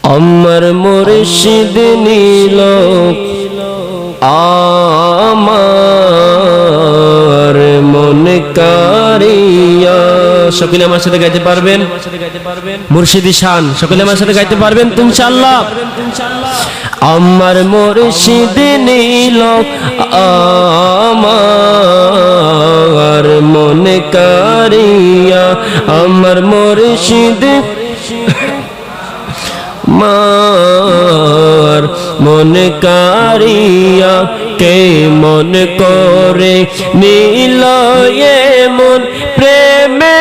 আমার মুর্শিদ নীল আমার মন কারিয়া। সকলে আমার সাথে গাইতে পারবেন? মুর্শিদি শান সকলে আমার সাথে গাইতে পারবেন তো ইনশাআল্লাহ? আমার মুর্শিদ নীল আমার মন কারিয়া। আমার মুর্শিদ মার মন কারিয়া। কে মন করে নীল মন প্রেমে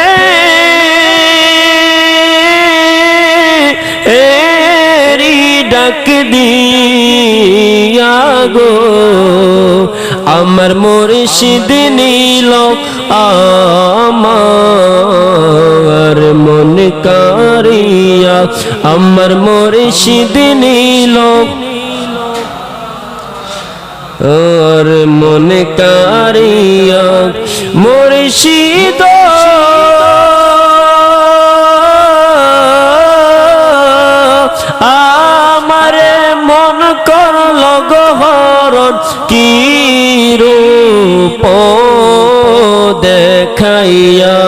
এরি ডাক দিয়া গো। আমার মুর্শিদ নীল আমার মন কারিয়া। আমার মুর্শিদ নীল আর মন কারিয়া। মুর্শিদ আমারে মন করল গহরণ কি রূপ দেখাইয়া।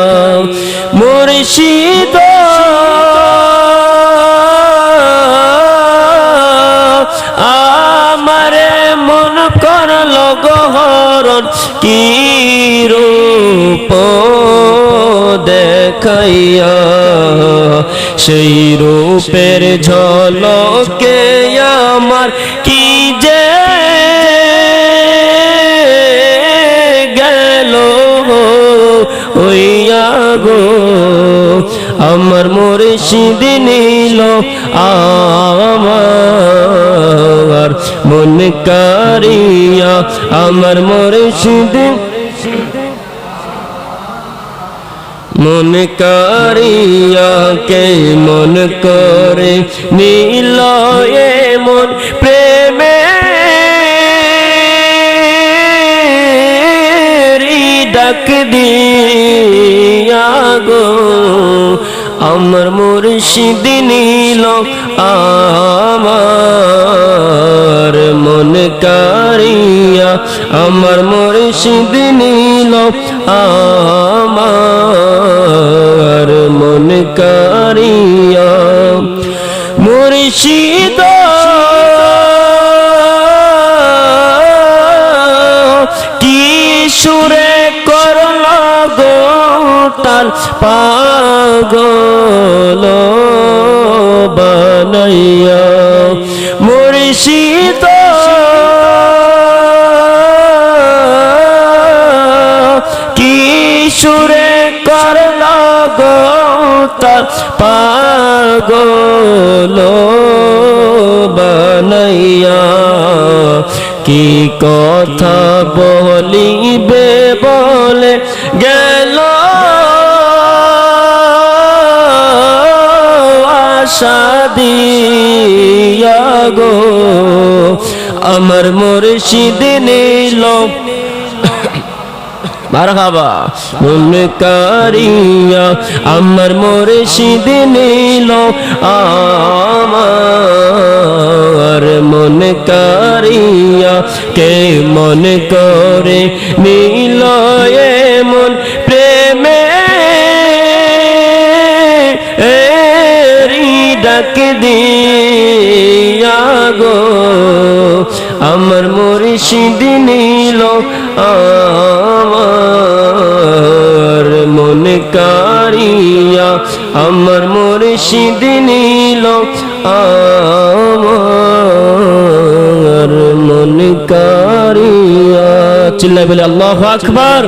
মুর্শিদ আমারে মন করল গহরণ কি রূপ দেখাইয়া। সেই রূপের ঝলকে আমার কি যে গেল হইয়া গো। আমার মুর্শিদ নীল আমার মন কারিয়া। আমার মুর্শিদ মন কারিয়া। কে মন করে নীল মন প্রেমে ডাক দিয়া গো। আমার মুর্শিদ নীল আমার মন কারিয়া। আমার মুর্শিদ নীল আমার মন কারিয়া। মুর্শিদ কি সুরে করল গো তার পাগল বানাইয়া। মুর্শিদ কি সুরে করল গো তার পাগল বানাইয়া। কি কথা বলিবে বলে গেল আশা দিয়া গো। আমার মুর্শিদ নীল মারহাবা মন কারিয়া। আমার মুর্শিদ নীল আমার মন কারিয়া। কে মন করে নীল মন প্রেমে এরি ডাক দিয়া গো। আমার মুর্শিদ নীল আমার মন কারিয়া। আমার মুর্শিদ নীল আমার মন কারিয়া। চিল্লায় বলে আল্লাহু আকবার।